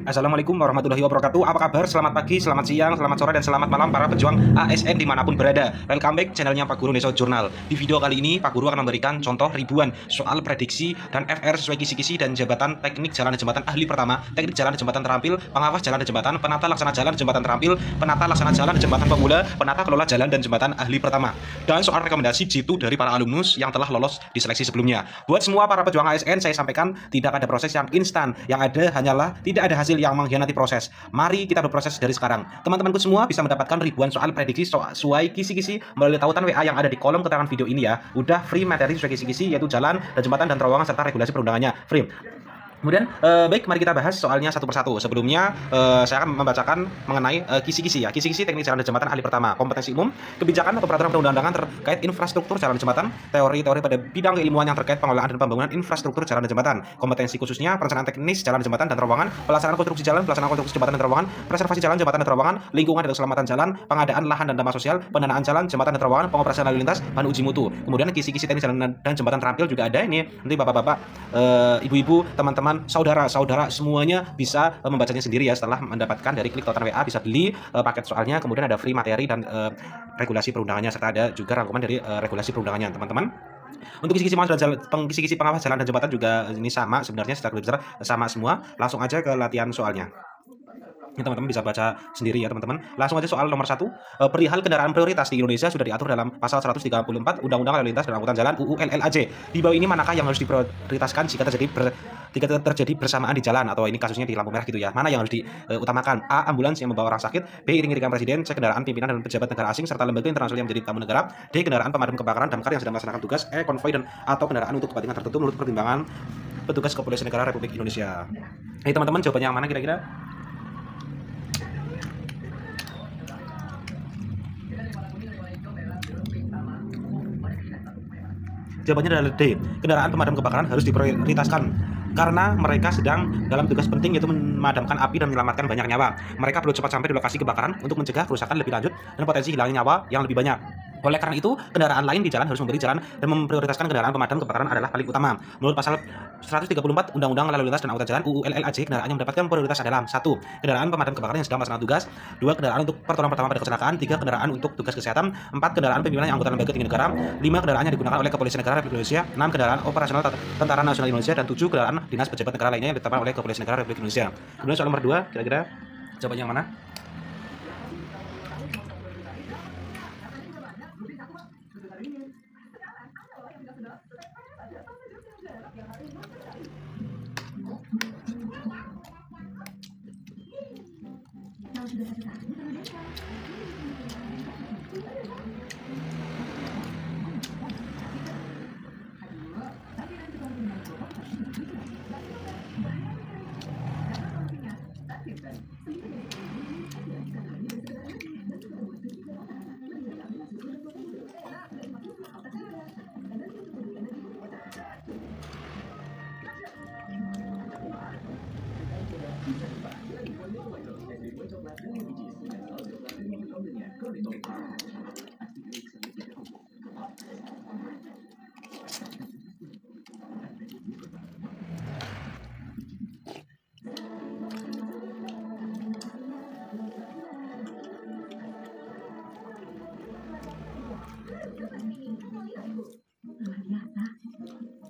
Assalamualaikum warahmatullahi wabarakatuh. Apa kabar? Selamat pagi, selamat siang, selamat sore, dan selamat malam para pejuang ASN dimanapun berada. Welcome back channelnya Pak Guru Neso Jurnal. Di video kali ini Pak Guru akan memberikan contoh ribuan soal prediksi dan FR sesuai kisi-kisi dan jabatan teknik jalan dan jembatan ahli pertama, teknik jalan dan jembatan terampil, pengawas jalan dan jembatan, penata laksana jalan dan jembatan terampil, penata laksana jalan dan jembatan pemula, penata kelola jalan dan jembatan ahli pertama. Dan soal rekomendasi jitu dari para alumnus yang telah lolos di seleksi sebelumnya. Buat semua para pejuang ASN, saya sampaikan tidak ada proses yang instan. Yang ada hanyalah tidak ada hasil yang mengkhianati proses. Mari kita berproses dari sekarang. Teman-temanku semua bisa mendapatkan ribuan soal prediksi sesuai kisi-kisi melalui tautan WA yang ada di kolom keterangan video ini ya. Udah free materi sesuai kisi-kisi, yaitu jalan dan jembatan dan terowongan serta regulasi perundangannya. Free. Kemudian baik, mari kita bahas soalnya satu persatu. Sebelumnya saya akan membacakan mengenai kisi-kisi ya. Kisi-kisi teknik jalan dan jembatan ahli pertama, kompetensi umum, kebijakan atau peraturan perundang-undangan terkait infrastruktur jalan dan jembatan, teori-teori pada bidang keilmuan yang terkait pengelolaan dan pembangunan infrastruktur jalan dan jembatan, kompetensi khususnya perencanaan teknis jalan dan jembatan dan terowongan, pelaksanaan konstruksi jalan, pelaksanaan konstruksi jembatan dan terowongan, preservasi jalan, jembatan dan terowongan, lingkungan dan keselamatan jalan, pengadaan lahan dan dampak sosial, pendanaan jalan, jembatan dan terowongan, pengoperasian lalu lintas, bahan uji mutu. Kemudian kisi-kisi teknis jalan dan jembatan terampil juga ada ini. Nanti bapak-bapak, ibu-ibu, teman-teman, saudara semuanya bisa membacanya sendiri ya. Setelah mendapatkan dari klik tautan WA, bisa beli paket soalnya, kemudian ada free materi dan regulasi perundangannya, serta ada juga rangkuman dari regulasi perundangannya teman-teman. Untuk kisi-kisi pengawas jalan dan jembatan juga ini sama sebenarnya, secara besar sama semua. Langsung aja ke latihan soalnya. Ini teman-teman bisa baca sendiri ya teman-teman. Langsung aja soal nomor 1. Perihal kendaraan prioritas di Indonesia sudah diatur dalam pasal 134 Undang-Undang Lalu Lintas dan Angkutan Jalan UU LLAJ. Di bawah ini manakah yang harus diprioritaskan jika terjadi bersamaan di jalan, atau ini kasusnya di lampu merah gitu ya. Mana yang harus diutamakan? A. Ambulans yang membawa orang sakit. B. Iring-iringan presiden. C. Kendaraan pimpinan dan pejabat negara asing serta lembaga internasional yang menjadi tamu negara. D. Kendaraan pemadam kebakaran damkar yang sedang melaksanakan tugas. E. Konvoi dan atau kendaraan untuk kepentingan tertentu menurut pertimbangan petugas kepolisian negara Republik Indonesia. Ini teman-teman, jawabannya yang mana kira-kira? Jawabannya adalah D. Kendaraan pemadam kebakaran harus diprioritaskan karena mereka sedang dalam tugas penting, yaitu memadamkan api dan menyelamatkan banyak nyawa. Mereka perlu cepat sampai di lokasi kebakaran untuk mencegah kerusakan lebih lanjut dan potensi hilangnya nyawa yang lebih banyak. Oleh karena itu, kendaraan lain di jalan harus memberi jalan dan memprioritaskan kendaraan pemadam kebakaran adalah paling utama. Menurut pasal 134 Undang-Undang Lalu Lintas dan Angkutan Jalan UU LLAJ, kendaraan yang mendapatkan prioritas adalah 1. Kendaraan pemadam kebakaran yang sedang melaksanakan tugas. 2. Kendaraan untuk pertolongan pertama pada kecelakaan. 3. Kendaraan untuk tugas kesehatan. 4. Kendaraan pimpinan yang anggota lembaga tinggi negara. 5. Kendaraan yang digunakan oleh Kepolisian Negara Republik Indonesia. 6. Kendaraan operasional Tentara Nasional Indonesia. Dan 7. Kendaraan dinas pejabat negara lainnya yang ditetapkan oleh Kepolisian Negara Republik Indonesia. Kemudian soal nomor 2, kira-kira jawabannya yang mana?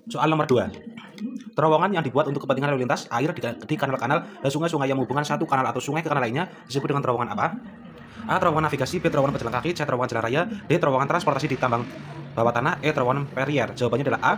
Soal nomor 2. Terowongan yang dibuat untuk kepentingan lalu lintas air di kanal-kanal dan sungai-sungai yang menghubungkan satu kanal atau sungai ke kanal lainnya disebut dengan terowongan apa? A. Terowongan navigasi. B. Terowongan pejalan kaki. C. Terowongan jalan raya. D. Terowongan transportasi di tambang bawah tanah. E. Terowongan perier. Jawabannya adalah A.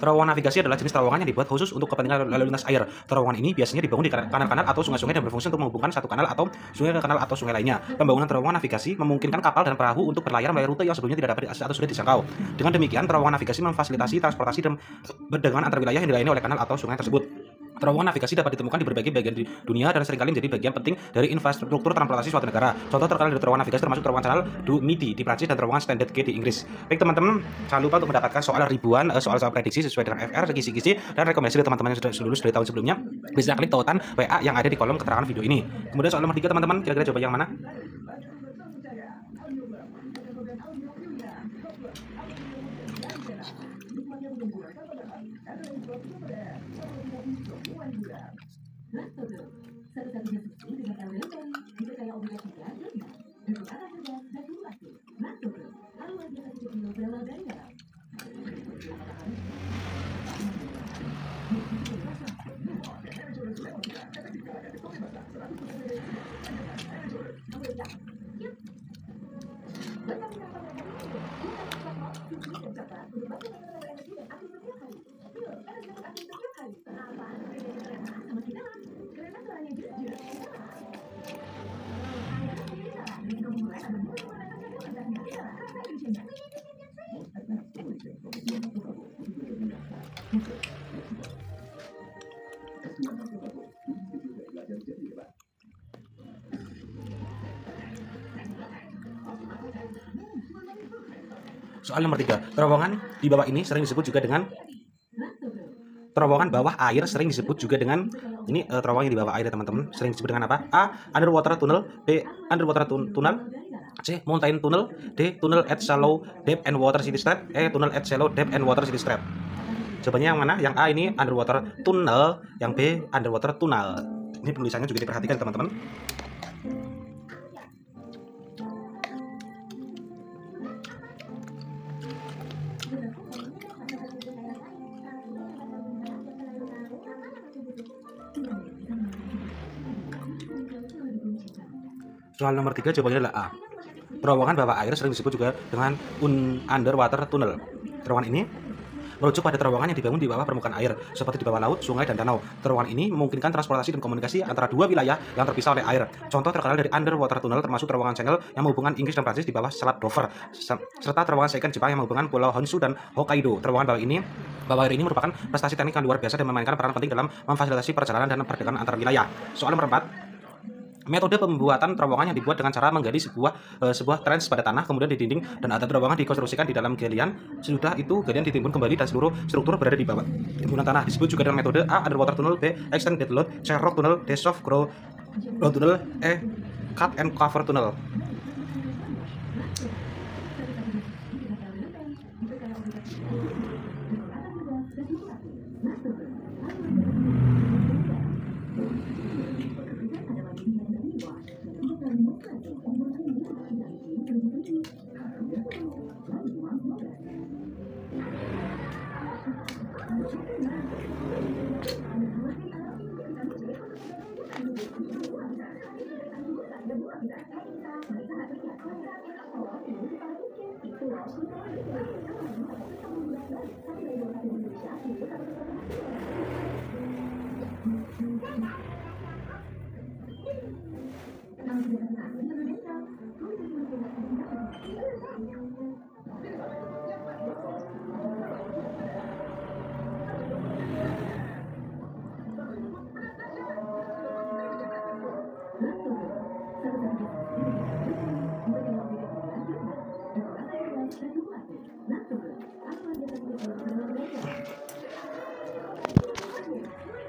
Terowongan navigasi adalah jenis terowongan yang dibuat khusus untuk kepentingan lalu lintas air. Terowongan ini biasanya dibangun di kanal-kanal atau sungai-sungai dan berfungsi untuk menghubungkan satu kanal atau sungai ke kanal atau sungai lainnya. Pembangunan terowongan navigasi memungkinkan kapal dan perahu untuk berlayar melalui rute yang sebelumnya tidak dapat atau sulit dijangkau. Dengan demikian, terowongan navigasi memfasilitasi transportasi dan perdagangan antar wilayah yang dilayani oleh kanal atau sungai tersebut. Terowongan navigasi dapat ditemukan di berbagai bagian di dunia dan seringkali menjadi bagian penting dari infrastruktur transportasi suatu negara. Contoh terkenal dari terowongan navigasi termasuk terowongan Canal du Midi di Prancis dan terowongan Standard Gauge di Inggris. Baik teman-teman, jangan lupa untuk mendapatkan soal ribuan soal prediksi sesuai dengan FR, kisi-kisi dan rekomendasi dari teman-teman yang sudah lulus dari tahun sebelumnya. Bisa klik tautan WA yang ada di kolom keterangan video ini. Kemudian soal nomor 3 teman-teman, kira-kira jawaban yang mana? Satu-satunya susu dengan LDP dipercaya omega 3 lebih dukung akar cerdas dan tubuh aktif. Lactobro, haluan biasa 7 kilo berawal dari dalam. Soal nomor 3, terowongan di bawah ini sering disebut juga dengan terowongan bawah air, sering disebut juga dengan ini terowongan yang di bawah air ya teman-teman, sering disebut dengan apa? A. Underwater tunnel, B. Underwater tunnel, C. Mountain tunnel, D. Tunnel at shallow depth and water city strat, E. Tunnel at shallow depth and water city strat. Jawabannya yang mana? Yang A ini underwater tunnel, yang B underwater tunnel. Ini penulisannya juga diperhatikan teman-teman. Soal nomor 3 jawabannya adalah A. Terowongan bawah air sering disebut juga dengan underwater tunnel. Terowongan ini merujuk pada terowongan yang dibangun di bawah permukaan air, seperti di bawah laut, sungai, dan danau. Terowongan ini memungkinkan transportasi dan komunikasi antara dua wilayah yang terpisah oleh air. Contoh terkenal dari underwater tunnel termasuk terowongan Channel yang menghubungkan Inggris dan Prancis di bawah Selat Dover, serta terowongan Seikan Jepang yang menghubungkan Pulau Honshu dan Hokkaido. Terowongan bawah air ini merupakan prestasi teknik yang luar biasa dan memainkan peran penting dalam memfasilitasi perjalanan dan perdagangan antar wilayah. Soal nomor 4. Metode pembuatan terowongan yang dibuat dengan cara menggali sebuah trench pada tanah, kemudian di dinding dan atap terowongan dikonstruksikan di dalam galian. Sesudah itu galian ditimbun kembali dan seluruh struktur berada di bawah timbunan tanah. Disebut juga dengan metode A. Underwater tunnel, B. Extended load, C. Rock tunnel, D. Soft ground tunnel, E. Cut and cover tunnel.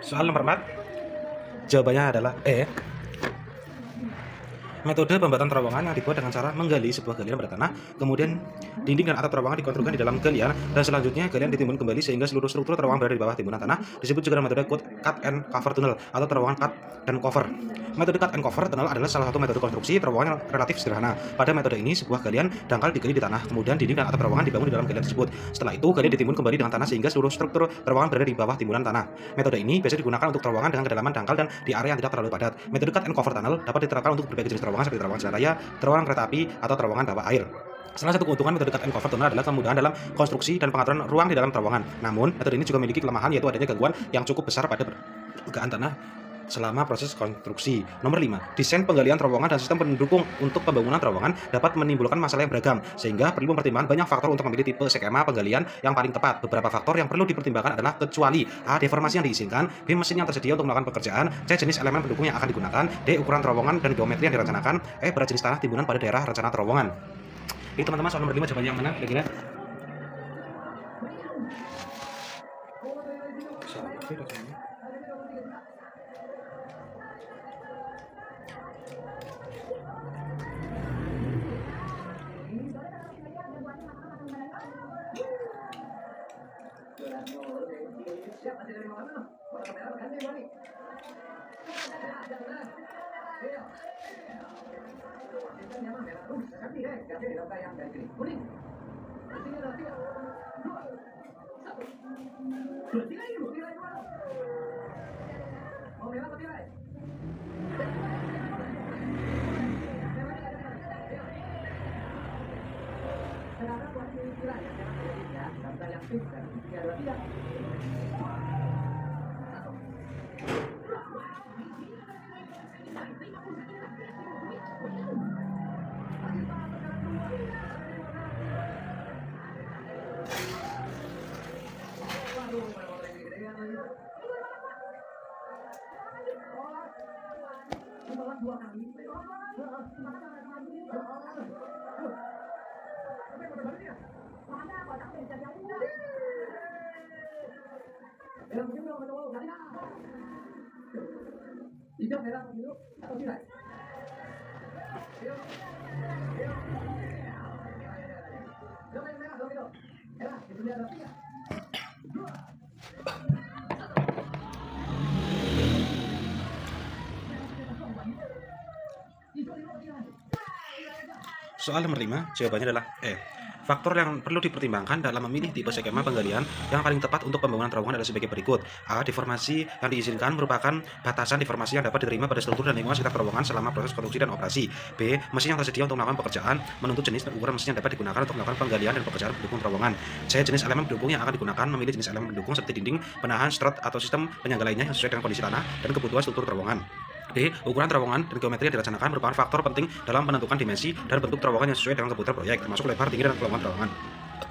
Soal nomor 4, jawabannya adalah E. Metode pembuatan terowongan yang dibuat dengan cara menggali sebuah galian pada tanah, kemudian dinding dan atap terowongan dikonstruksikan di dalam galian, dan selanjutnya galian ditimbun kembali sehingga seluruh struktur terowongan berada di bawah timbunan tanah. Disebut juga dengan metode cut and cover tunnel atau terowongan cut dan cover. Metode cut and cover tunnel adalah salah satu metode konstruksi terowongan yang relatif sederhana. Pada metode ini, sebuah galian dangkal digali di tanah, kemudian dinding dan atap terowongan dibangun di dalam galian tersebut. Setelah itu, galian ditimbun kembali dengan tanah sehingga seluruh struktur terowongan berada di bawah timbunan tanah. Metode ini biasa digunakan untuk terowongan dengan kedalaman dangkal dan di area yang tidak terlalu padat. Metode cut and cover tunnel dapat diterapkan untuk berbagai jenis terowongan seperti terowongan jalan raya, terowongan kereta api, atau terowongan bawah air. Salah satu keuntungan metode cut and cover tunnel adalah kemudahan dalam konstruksi dan pengaturan ruang di dalam terowongan. Namun, metode ini juga memiliki kelemahan, yaitu adanya gangguan yang cukup besar pada permukaan tanah selama proses konstruksi. Nomor 5, desain penggalian terowongan dan sistem pendukung untuk pembangunan terowongan dapat menimbulkan masalah yang beragam, sehingga perlu mempertimbangkan banyak faktor untuk memilih tipe skema penggalian yang paling tepat. Beberapa faktor yang perlu dipertimbangkan adalah kecuali A. Deformasi yang diizinkan, B. Mesin yang tersedia untuk melakukan pekerjaan, C. Jenis elemen pendukung yang akan digunakan, D. Ukuran terowongan dan geometri yang direncanakan, E. Berat jenis tanah timbunan pada daerah rencana terowongan. Ini teman-teman, soal nomor 5 jawabannya yang mana kira-kira? Soal nomor 5, jawabannya adalah E. Faktor yang perlu dipertimbangkan dalam memilih tipe skema penggalian yang paling tepat untuk pembangunan terowongan adalah sebagai berikut. A. Deformasi yang diizinkan merupakan batasan deformasi yang dapat diterima pada struktur dan lingkungan sekitar terowongan selama proses konstruksi dan operasi. B. Mesin yang tersedia untuk melakukan pekerjaan menuntut jenis dan ukuran mesin yang dapat digunakan untuk melakukan penggalian dan pekerjaan pendukung terowongan. C. Jenis elemen pendukung yang akan digunakan memilih jenis elemen pendukung seperti dinding, penahan, strut, atau sistem penyangga lainnya yang sesuai dengan kondisi tanah dan kebutuhan struktur terowongan. D. Ukuran terowongan dan geometri yang direncanakan merupakan faktor penting dalam menentukan dimensi dan bentuk terowongan yang sesuai dengan kebutuhan proyek, termasuk lebar, tinggi, dan kelemahan terowongan.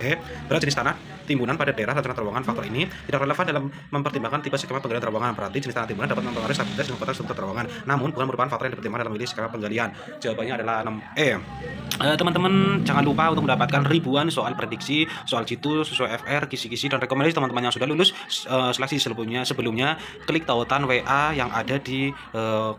E. Berat jenis tanah timbunan pada daerah rencana terowongan. Faktor ini tidak relevan dalam mempertimbangkan tipe skema penggalian terowongan. Berarti jenis tanah timbunan dapat mempengaruhi stabilitas dan kekuatan struktur terowongan, namun bukan merupakan faktor yang dipertimbangkan dalam memilih skema penggalian. Jawabannya adalah 6E. Teman-teman jangan lupa untuk mendapatkan ribuan soal prediksi, soal jitu, soal FR, kisi-kisi, dan rekomendasi teman-teman yang sudah lulus seleksi sebelumnya klik tautan WA yang ada di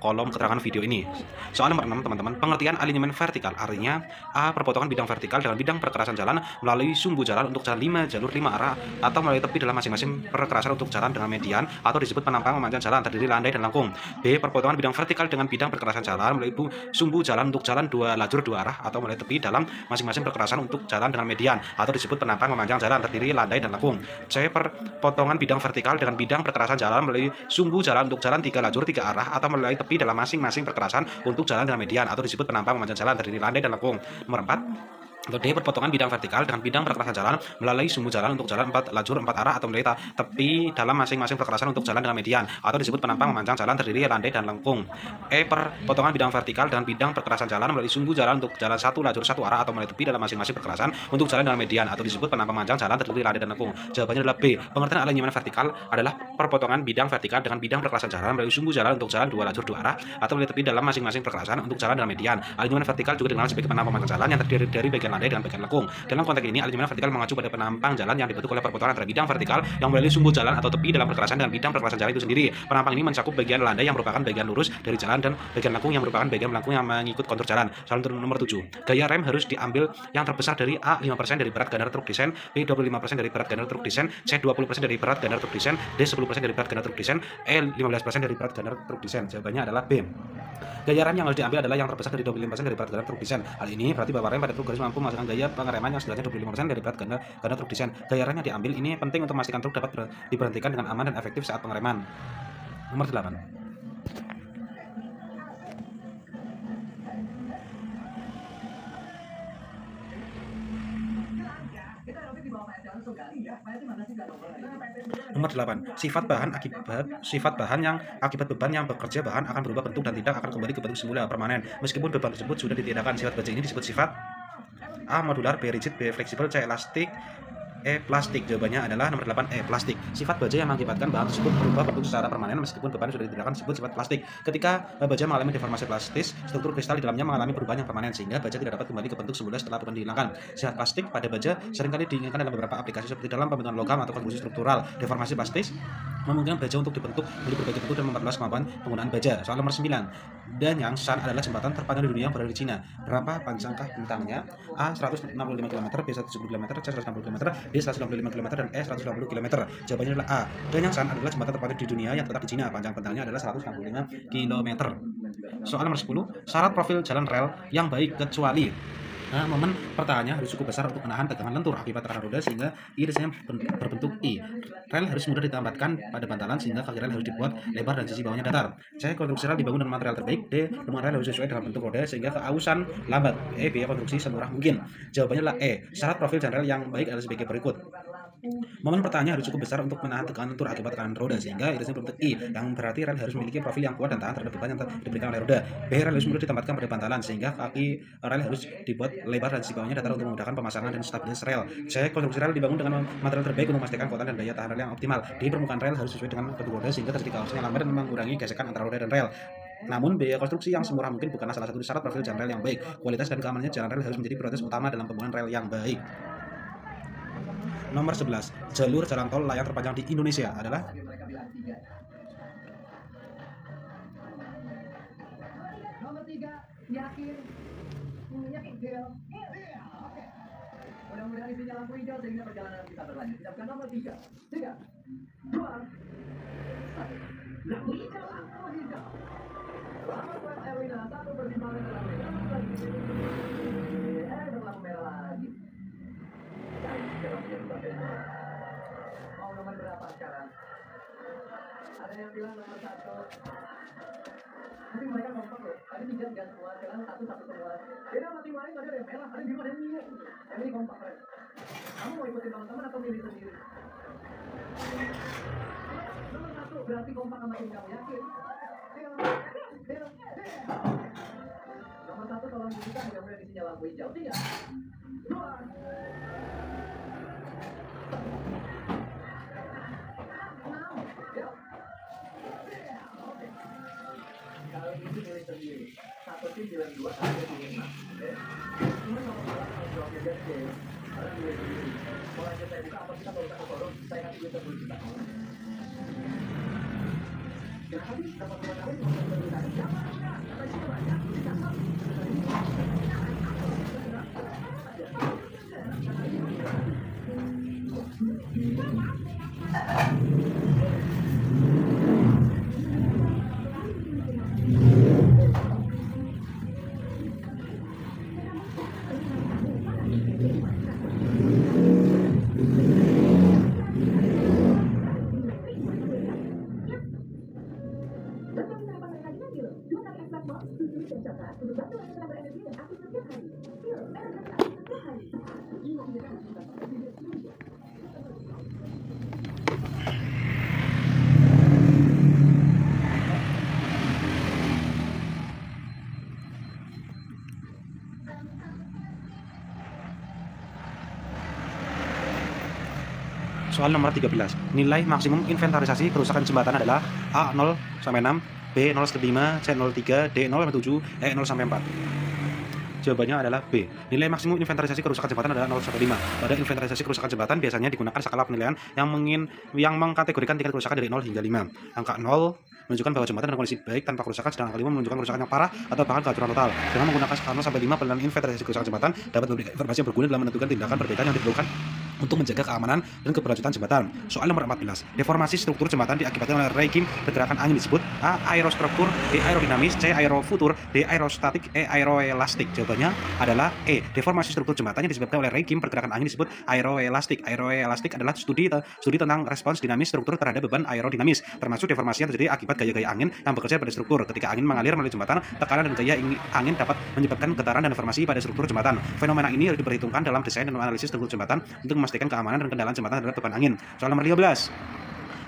kolom keterangan video ini. Soal nomor 6 teman-teman, pengertian alinyemen vertikal artinya A. Perpotongan bidang vertikal dengan bidang perkerasan jalan melalui sumbu jalan untuk jalan 5 jalur 5 arah atau melalui tepi dalam masing-masing perkerasan untuk jalan dengan median atau disebut penampang memanjang jalan terdiri landai dan lengkung. B. Perpotongan bidang vertikal dengan bidang perkerasan jalan melalui sumbu jalan untuk jalan 2 lajur 2 arah atau melalui tepi dalam masing-masing perkerasan untuk jalan dengan median atau disebut penampang memanjang jalan terdiri landai dan lengkung. C. Perpotongan bidang vertikal dengan bidang perkerasan jalan melalui sumbu jalan untuk jalan 3 lajur 3 arah atau melalui tepi dalam masing-masing perkerasan untuk jalan dengan median atau disebut penampang memanjang jalan terdiri landai dan lengkung. Nomor 4. Untuk D. Perpotongan bidang vertikal dengan bidang perkerasan jalan melalui sumbu jalan untuk jalan 4 lajur 4 arah atau melalui tepi dalam masing-masing perkerasan untuk jalan dengan median atau disebut penampang memanjang jalan terdiri landai dan lengkung. E. Perpotongan bidang vertikal dengan bidang perkerasan jalan melalui sumbu jalan untuk jalan 1 lajur 1 arah atau melalui tepi dalam masing-masing perkerasan untuk jalan dengan median atau disebut penampang memanjang jalan terdiri landai dan lengkung. Jawabannya adalah B. Pengertian alinyemen vertikal adalah perpotongan bidang vertikal dengan bidang perkerasan jalan melalui sumbu jalan untuk jalan 2 lajur 2 arah atau melalui tepi dalam masing-masing perkerasan untuk jalan dengan median. Alinyemen vertikal juga dikenal sebagai penampang memanjang jalan yang terdiri dari bagian landai dan bagian lengkung. Dalam konteks ini, alinyemen vertikal mengacu pada penampang jalan yang dibentuk oleh perpotongan antara bidang vertikal yang melalui sumbu jalan atau tepi dalam perkerasan dengan bidang perkerasan jalan itu sendiri. Penampang ini mencakup bagian landai yang merupakan bagian lurus dari jalan dan bagian lengkung yang merupakan bagian melengkung yang mengikut kontur jalan. Soal nomor 7. Gaya rem harus diambil yang terbesar dari A. 5% dari berat gunner truk desain, B. 25% dari berat gunner truk desain, C. 20% dari berat gunner truk desain, D. 10% dari berat gunner truk desain, E. 15% dari berat gunner truk desain. Jawabannya adalah B. Gaya rem yang harus diambil adalah yang terbesar dari 25% dari berat gunner truk desain. Hal ini berarti bahwa rem pada truk garis mampu menghasilkan gaya pengereman yang sebenarnya 25% dari berat gunner truk desain. Gaya rem yang diambil ini penting untuk memastikan truk dapat diberhentikan dengan aman dan efektif saat pengereman. Nomor 8. Nomor 8. Sifat bahan yang akibat beban yang bekerja bahan akan berubah bentuk dan tidak akan kembali ke bentuk semula permanen meskipun beban tersebut sudah ditiadakan. Sifat baja ini disebut sifat A. Modular, B. Rigid, B. Fleksibel, C. Elastik, E. Plastik. Jawabannya adalah nomor 8 E. Plastik. Sifat baja yang mengakibatkan bahan tersebut berubah bentuk secara permanen meskipun beban sudah ditiadakan disebut sifat plastik. Ketika baja mengalami deformasi plastis, struktur kristal di dalamnya mengalami perubahan yang permanen sehingga baja tidak dapat kembali ke bentuk semula setelah beban dihilangkan. Sifat plastik pada baja seringkali diinginkan dalam beberapa aplikasi seperti dalam pembentukan logam atau konstruksi struktural. Deformasi plastis memungkinkan baja untuk dibentuk dari berbagai bentuk dan memperluas kemampuan penggunaan baja. Soal nomor 9. Dan Shan adalah jembatan terpanjang di dunia yang berada di Cina. Berapa panjangkah bentangnya? A 165 km, B 170 km, C 160 km, D 165 km, dan E 120 km. Jawabannya adalah A. Dan Shan adalah jembatan terpanjang di dunia yang terletak di Cina. Panjang bentangnya adalah 165 km. Soal nomor 10. Syarat profil jalan rel yang baik kecuali. Nah, momen pertahanannya harus cukup besar untuk menahan tegangan lentur akibat tekanan roda sehingga irisnya berbentuk I. Rel harus mudah ditambahkan pada bantalan sehingga kaki rel harus dibuat lebar dan sisi bawahnya datar. C. Konstruksi rel dibangun dengan material terbaik. D. Rumah rel harus sesuai dengan bentuk roda sehingga keausan lambat. E. Biaya konstruksi semurah mungkin. Jawabannya adalah E. Syarat profil jalan rel yang baik adalah sebagai berikut. Momen pertahanannya harus cukup besar untuk menahan tekanan lentur akibat tekanan roda sehingga irisnya berbentuk I, yang berarti rel harus memiliki profil yang kuat dan tahan terhadap beban yang diberikan oleh roda. B. Rel harus mudah ditempatkan pada bantalan sehingga kaki rel harus dibuat lebar dan sisi bawahnya datar untuk memudahkan pemasangan dan stabilitas rel. C. Konstruksi rel dibangun dengan material terbaik untuk memastikan kekuatan dan daya tahan rel yang optimal. D. Permukaan rel harus sesuai dengan bentuk roda sehingga terjadi kaosnya lambat dan mengurangi gesekan antara roda dan rel. Namun, biaya konstruksi yang semurah mungkin bukanlah salah satu syarat profil jalan rel yang baik. Kualitas dan keamanannya jalan rel harus menjadi prioritas utama dalam pembangunan rel yang baik. Nomor 11. Jalur jalan tol layang terpanjang di Indonesia adalah Nomor 3, yakin. Yakin, Del. Oke. Mudah-mudahan isinya lampu hijau sehingga perjalanan kita berlanjut. Kita bukan nomor 3. 3, 2, 1. Lampu hijau, lampu hijau. Selamat buat Erwina. Satu persimpangan dalam berlampu merah lagi. Mau nomor berapa sekarang? Ada yang bilang nomor 1. Tapi mereka kompak loh. Tadi 3 semua, sekarang 1 semua. Beda sama tim lain, tadi ada yang merah, ada yang biru, ada yang biru. Yang ini kompak, Ren. Kamu mau ikutin teman-teman atau milih sendiri? Nomor 1 berarti kompak sama tim kamu, yakin? Deal. Nomor 1 tolong tunjukkan mudah-mudahan isinya lampu hijau. 3, 2, kalau ini milih sendiri, satu tim bilang 2, ada pilih 6. Cuma kalau salah kalau jawabnya dia C, karena milih sendiri. Mau lanjut saya buka apa kita mau buka forum, saya kasih duit 10 juta. Kenapa sih dapat 2 kali cuma 10 juta? Jangan, sampai situ banyak, ditangkap. Soal nomor 13. Nilai maksimum inventarisasi kerusakan jembatan adalah A 0 sampai 6, B 0 sampai 5, C 0,3, D 0 sampai 7, E 0 sampai 4. Jawabannya adalah B. Nilai maksimum inventarisasi kerusakan jembatan adalah 0 sampai 5. Pada inventarisasi kerusakan jembatan biasanya digunakan skala penilaian yang mengkategorikan tingkat kerusakan dari 0 hingga 5. Angka 0 menunjukkan bahwa jembatan dalam kondisi baik tanpa kerusakan, sedangkan angka 5 menunjukkan kerusakan yang parah atau bahkan kehancuran total. Dengan menggunakan skala 0 sampai 5, penilaian inventarisasi kerusakan jembatan dapat memberikan informasi yang berguna dalam menentukan tindakan perbaikan yang diperlukan untuk menjaga keamanan dan keberlanjutan jembatan. Soal nomor 14. Deformasi struktur jembatan diakibatkan oleh regime pergerakan angin disebut A. Aerostruktur, B. Aerodinamis, C. Aerofutur, D. Aerostatik, E. Aeroelastik. Jawabannya adalah E. Deformasi struktur jembatan yang disebabkan oleh regime pergerakan angin disebut aeroelastik. Aeroelastik adalah studi tentang respons dinamis struktur terhadap beban aerodinamis, termasuk deformasi yang terjadi akibat gaya-gaya angin yang bekerja pada struktur. Ketika angin mengalir melalui jembatan, tekanan dan gaya angin dapat menyebabkan getaran dan deformasi pada struktur jembatan. Fenomena ini harus diperhitungkan dalam desain dan analisis struktur jembatan untuk memastikan keamanan dan kendalian jembatan terhadap beban angin. Soal nomor 15.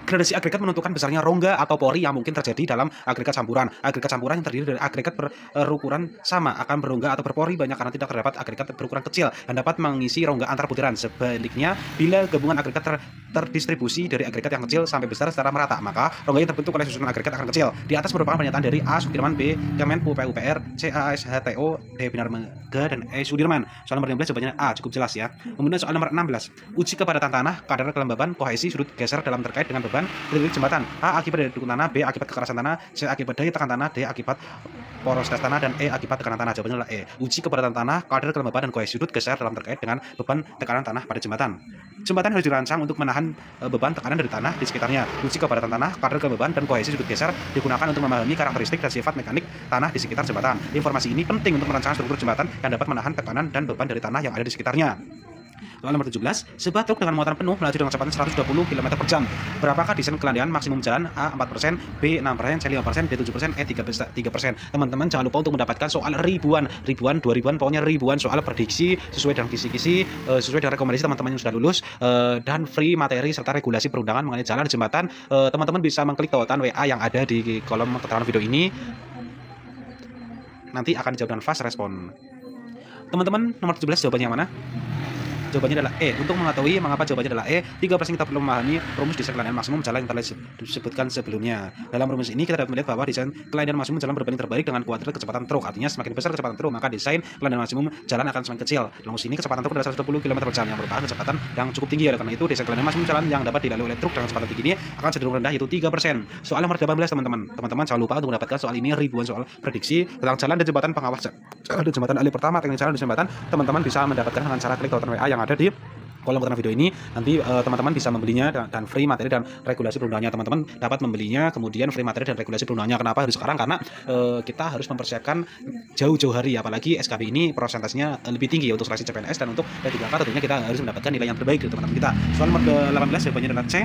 Gradasi agregat menentukan besarnya rongga atau pori yang mungkin terjadi dalam agregat campuran. Agregat campuran yang terdiri dari agregat berukuran sama akan berongga atau berpori banyak karena tidak terdapat agregat berukuran kecil dan dapat mengisi rongga antar butiran. Sebaliknya, bila gabungan agregat terdistribusi dari agregat yang kecil sampai besar secara merata, maka rongga yang terbentuk oleh susunan agregat akan kecil. Di atas merupakan pernyataan dari A. Sudirman, B. Kemenpu PUPR, C. ASHTO, D. Binarmega, dan E. Sudirman. Soal nomor 15 jawabannya A, cukup jelas ya. Kemudian soal nomor 16. Uji kepadatan tanah, kadar kelembaban, kohesi, sudut geser dalam terkait dengan beban beban titik jembatan. A akibat dari dukun tanah, B akibat kekerasan tanah, C akibat daya tekan tanah, D akibat porositas tanah, dan E akibat tekanan tanah. Jawabannya adalah E. Uji kepadatan tanah, kadar kelembaban dan kohesi sudut geser dalam terkait dengan beban tekanan tanah pada jembatan. Jembatan harus dirancang untuk menahan beban tekanan dari tanah di sekitarnya. Uji kepadatan tanah, kadar kelembaban dan kohesi sudut geser digunakan untuk memahami karakteristik dan sifat mekanik tanah di sekitar jembatan. Informasi ini penting untuk merancang struktur jembatan yang dapat menahan tekanan dan beban dari tanah yang ada di sekitarnya. Soal nomor 17, sebuah truk dengan muatan penuh melaju dengan kecepatan 120 km per jam. Berapakah desain kelandaian maksimum jalan? A 4%, B 6%, C 5%, D 7%, E 3%. Teman-teman jangan lupa untuk mendapatkan soal ribuan, 2000-an, pokoknya ribuan soal prediksi sesuai dengan kisi-kisi, sesuai dengan rekomendasi teman-teman yang sudah lulus, dan free materi serta regulasi perundangan mengenai jalan dan jembatan. Teman-teman bisa mengklik tautan WA yang ada di kolom keterangan video ini. Nanti akan dijawab dengan fast respon. Teman-teman, nomor 17 jawabannya yang mana? Jawabannya adalah E. Untuk mengetahui mengapa jawabannya adalah E, 3% kita perlu memahami rumus desain kelandaian maksimum jalan yang telah disebutkan sebelumnya. Dalam rumus ini kita dapat melihat bahwa desain kelandaian maksimum jalan berbanding terbalik dengan kuadrat kecepatan truk. Artinya semakin besar kecepatan truk, maka desain kelandaian maksimum jalan akan semakin kecil. Dalam rumus ini kecepatan truk adalah 120 km per jam yang merupakan kecepatan yang cukup tinggi. Oleh karena itu, desain kelandaian maksimum jalan yang dapat dilalui oleh truk dengan kecepatan tinggi ini akan cenderung rendah, yaitu 3%. Soal nomor 18, teman-teman. Teman-teman jangan lupa untuk mendapatkan soal ini ribuan soal prediksi tentang jalan dan jembatan pengawas jalan dan jembatan ahli pertama teknik jalan dan jembatan. Teman-teman bisa mendapatkan dengan cara klik tautan WA yang ada di kolom keterangan video ini. Nanti teman-teman bisa membelinya dan free materi dan regulasi perundangannya. Teman-teman dapat membelinya, kemudian free materi dan regulasi perundangannya. Kenapa harus sekarang? Karena kita harus mempersiapkan jauh-jauh hari, apalagi SKB ini prosentasenya lebih tinggi untuk seleksi CPNS, dan untuk D3K tentunya kita harus mendapatkan nilai yang terbaik dari teman-teman kita. Soal nomor 18 jawabannya adalah C.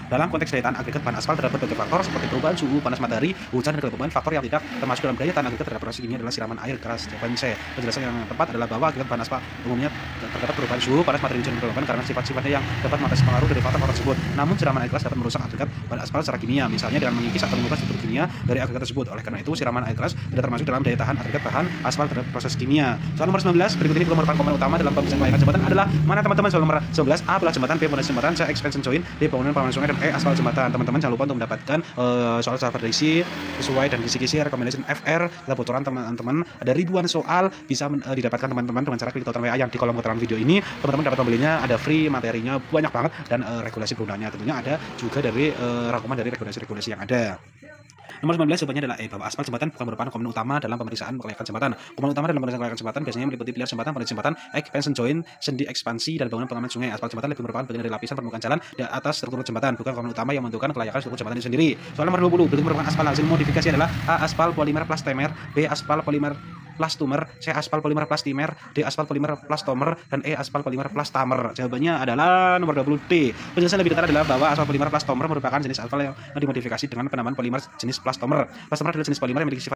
Dalam konteks daya tahan agregat bahan aspal terdapat berbagai faktor seperti perubahan suhu, panas matahari, hujan, dan kelembaban. Faktor yang tidak termasuk dalam daya tahan agregat terhadap proses ini adalah siraman air keras. Jawaban C. Penjelasan yang tepat adalah bahwa agregat bahan aspal umumnya terdapat perubahan suhu, panas matahari, hujan, dan kelembaban karena sifat-sifatnya yang dapat mengatasi pengaruh dari faktor tersebut. Namun siraman air keras dapat merusak agregat bahan aspal secara kimia, misalnya dengan mengikis atau mengubah struktur kimia dari agregat tersebut. Oleh karena itu, siraman air keras tidak termasuk dalam daya tahan agregat bahan aspal terhadap proses kimia. Soal nomor 19, berikut ini merupakan komponen utama dalam pemeriksaan kelayakan jembatan adalah mana, teman-teman? Soal nomor 11, A pelah jembatan, B pondasi jembatan, C expansion joint, D bangunan pengaman sungai, dan E aspal jembatan. Teman-teman jangan lupa untuk mendapatkan soal prediksi sesuai dan kisi-kisi rekomendasi FR. Kita bocoran teman-teman, ada ribuan soal bisa didapatkan teman-teman dengan cara klik tautan WA yang di kolom keterangan video ini. Teman-teman dapat membelinya, ada free materinya banyak banget, dan regulasi perundangannya tentunya ada juga dari rangkuman dari regulasi-regulasi yang ada. Nomor 19 jawabannya adalah E, bahwa aspal jembatan bukan merupakan komponen utama dalam pemeriksaan kelayakan jembatan. Komponen utama dalam pemeriksaan kelayakan jembatan biasanya meliputi pilar jembatan, pondasi jembatan, expansion joint, sendi ekspansi, dan bangunan pengaman sungai. Aspal jembatan lebih merupakan bagian dari lapisan permukaan jalan di atas struktur jembatan, bukan komponen utama yang menentukan kelayakan struktur jembatan itu sendiri. Soal nomor 20, berikut merupakan aspal hasil modifikasi adalah A aspal polimer plastomer, B aspal polimer plastomer, C aspal polimer plastimer, D aspal polimer plastomer, dan E aspal polimer plastamer. Jawabannya adalah nomor 20 D. Penjelasan lebih detail adalah bahwa aspal polimer plastomer merupakan jenis aspal yang dimodifikasi dengan penambahan polimer jenis plastomer. Plastomer adalah jenis polimer yang memiliki sifat